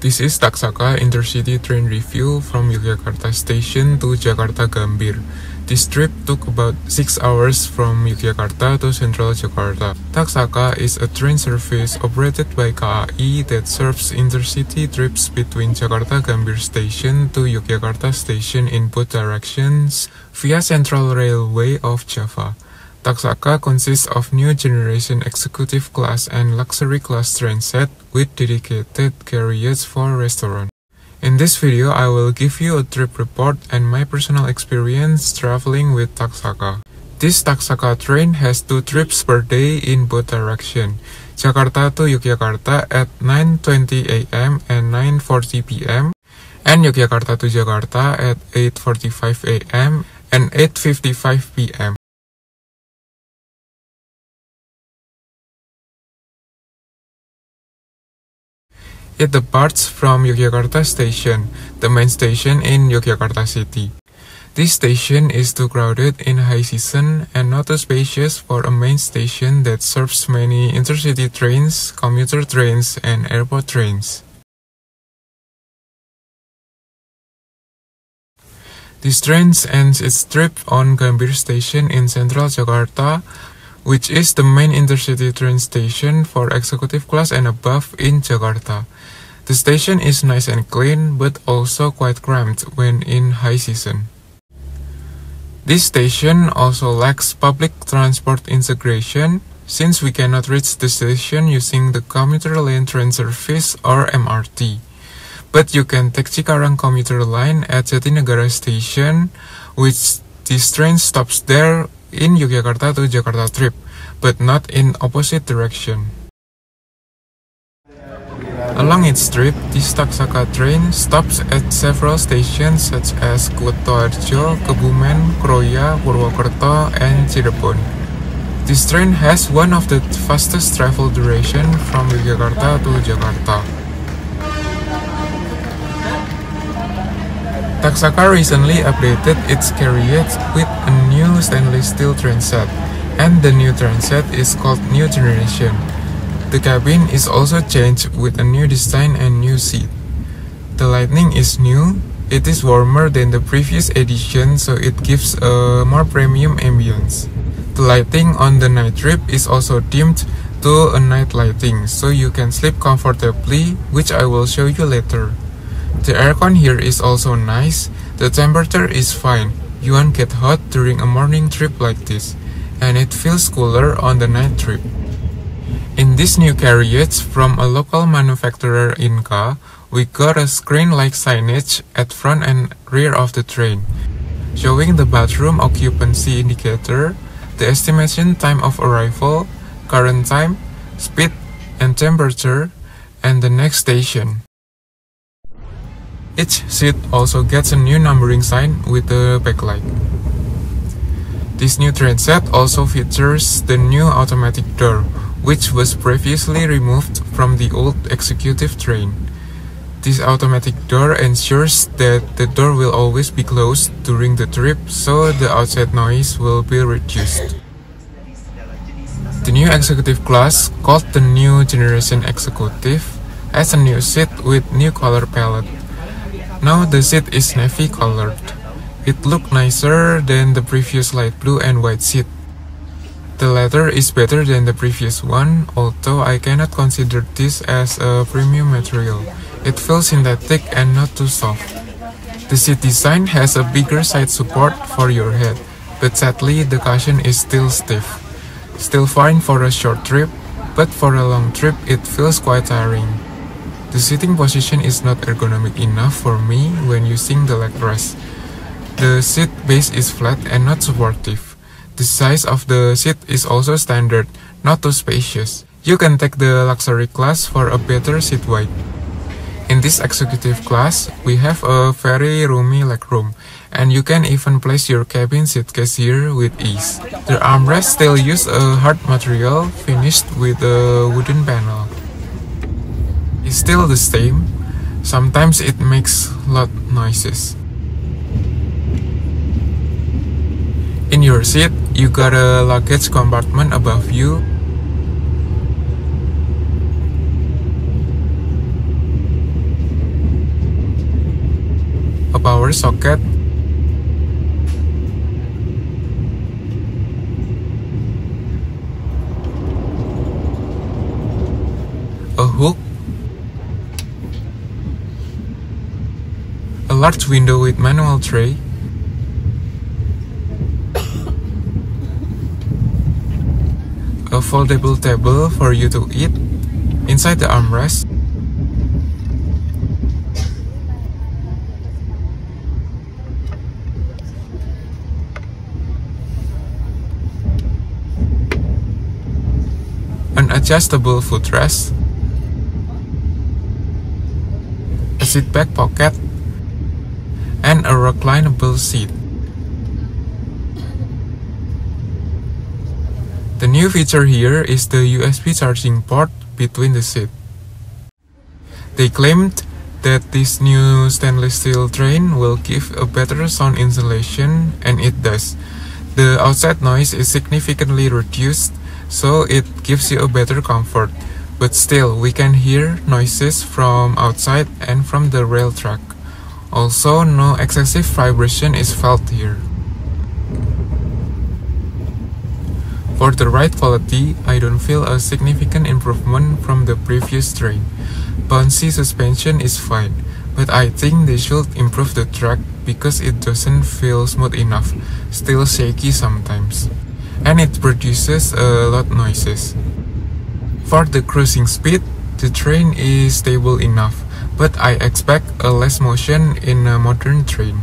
This is Taksaka Intercity Train review from Yogyakarta Station to Jakarta Gambir. This trip took about 6 hours from Yogyakarta to Central Jakarta. Taksaka is a train service operated by KAI that serves intercity trips between Jakarta Gambir Station to Yogyakarta Station in both directions via Central Railway of Java. Taksaka consists of new generation executive class and luxury class train set with dedicated carriages for restaurant. In this video, I will give you a trip report and my personal experience traveling with Taksaka. This Taksaka train has 2 trips per day in both directions, Jakarta to Yogyakarta at 9:20 AM and 9:40 PM, and Yogyakarta to Jakarta at 8:45 AM and 8:55 PM. It departs from Yogyakarta Station, the main station in Yogyakarta City. This station is too crowded in high season and not too spacious for a main station that serves many intercity trains, commuter trains, and airport trains. This train ends its trip on Gambir Station in Central Jakarta, which is the main intercity train station for executive class and above in Jakarta. The station is nice and clean, but also quite cramped when in high season. This station also lacks public transport integration, since we cannot reach the station using the commuter line train service or MRT. But you can take Cikarang commuter line at Jatinegara Station, which this train stops there in Yogyakarta to Jakarta trip, but not in opposite direction. Along its trip, this Taksaka train stops at several stations such as Kutoarjo, Kebumen, Kroya, Purwokerto, and Cirebon. This train has one of the fastest travel duration from Yogyakarta to Jakarta. Taksaka recently updated its carriage with a new stainless steel train set, and the new train set is called New Generation. The cabin is also changed with a new design and new seat. The lighting is new, it is warmer than the previous edition, so it gives a more premium ambience. The lighting on the night trip is also dimmed to a night lighting, so you can sleep comfortably, which I will show you later. The aircon here is also nice, the temperature is fine, you won't get hot during a morning trip like this, and it feels cooler on the night trip. In this new carriage from a local manufacturer Inka, we got a screen-like signage at front and rear of the train, showing the bathroom occupancy indicator, the estimation time of arrival, current time, speed, and temperature, and the next station. Each seat also gets a new numbering sign with a backlight. This new train set also features the new automatic door, which was previously removed from the old executive train. This automatic door ensures that the door will always be closed during the trip, so the outside noise will be reduced. The new executive class, called the New Generation Executive, has a new seat with new color palette. Now the seat is navy colored. It looked nicer than the previous light blue and white seat. The latter is better than the previous one, although I cannot consider this as a premium material. It feels synthetic and not too soft. The seat design has a bigger side support for your head, but sadly the cushion is still stiff. Still fine for a short trip, but for a long trip it feels quite tiring. The sitting position is not ergonomic enough for me when using the leg rest. The seat base is flat and not supportive. The size of the seat is also standard, not too spacious. You can take the luxury class for a better seat weight. In this executive class, we have a very roomy legroom, and you can even place your cabin suitcase here with ease. The armrest still use a hard material finished with a wooden panel. It's still the same, sometimes it makes loud noises. In your seat, You got a luggage compartment above you, a power socket, a hook, a large window with manual tray, a foldable table for you to eat inside the armrest, an adjustable footrest, a seat back pocket, and a reclinable seat. The new feature here is the USB charging port between the seats. They claimed that this new stainless steel train will give a better sound insulation, and it does. The outside noise is significantly reduced, so it gives you a better comfort. But still, we can hear noises from outside and from the rail track. Also, no excessive vibration is felt here. For the ride quality, I don't feel a significant improvement from the previous train. Bouncy suspension is fine, but I think they should improve the track because it doesn't feel smooth enough, still shaky sometimes. And it produces a lot noises. For the cruising speed, the train is stable enough, but I expect a less motion in a modern train.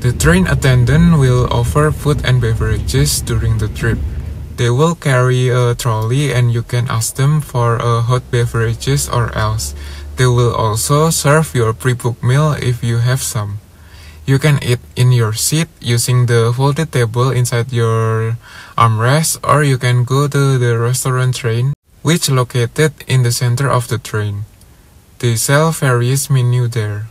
The train attendant will offer food and beverages during the trip. They will carry a trolley and you can ask them for hot beverages or else. They will also serve your pre-booked meal if you have some. You can eat in your seat using the folded table inside your armrest, or you can go to the restaurant train, which located in the center of the train. They sell various menus there.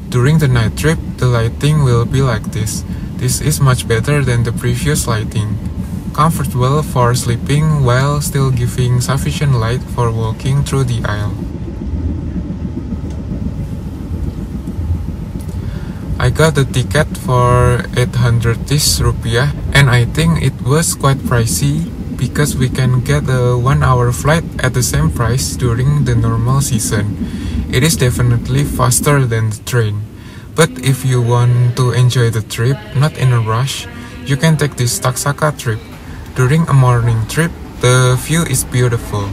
During the night trip, the lighting will be like this. This is much better than the previous lighting. Comfortable for sleeping while still giving sufficient light for walking through the aisle. I got the ticket for 800 rupiah, and I think it was quite pricey because we can get a 1-hour flight at the same price during the normal season. It is definitely faster than the train. But if you want to enjoy the trip, not in a rush, you can take this Taksaka trip. During a morning trip, the view is beautiful.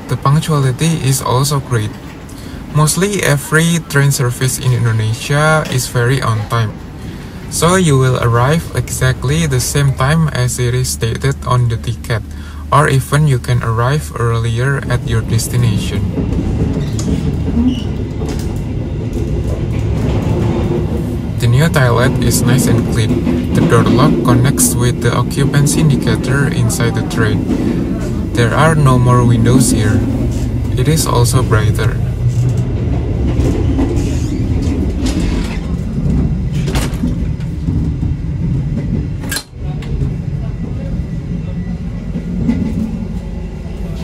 The punctuality is also great. Mostly every train service in Indonesia is very on time. So you will arrive exactly the same time as it is stated on the ticket, or even you can arrive earlier at your destination. The new toilet is nice and clean. The door lock connects with the occupancy indicator inside the train. There are no more windows here. It is also brighter.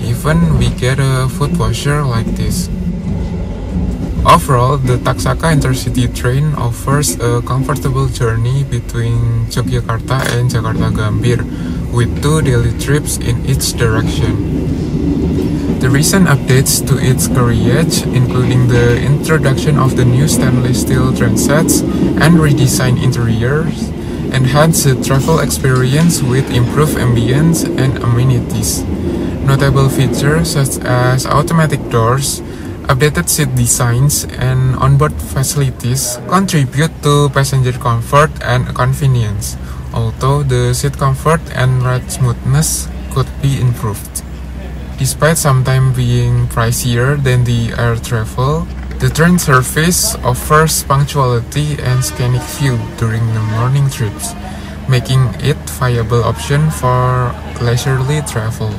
Even we get a foot washer like this. Overall, the Taksaka Intercity train offers a comfortable journey between Yogyakarta and Jakarta Gambir, with 2 daily trips in each direction. The recent updates to its carriage, including the introduction of the new stainless steel train sets and redesigned interiors, enhance the travel experience with improved ambience and amenities. Notable features such as automatic doors, updated seat designs, and onboard facilities contribute to passenger comfort and convenience, although the seat comfort and ride smoothness could be improved. Despite sometimes being pricier than the air travel, the train service offers punctuality and scenic view during the morning trips, making it a viable option for leisurely travel.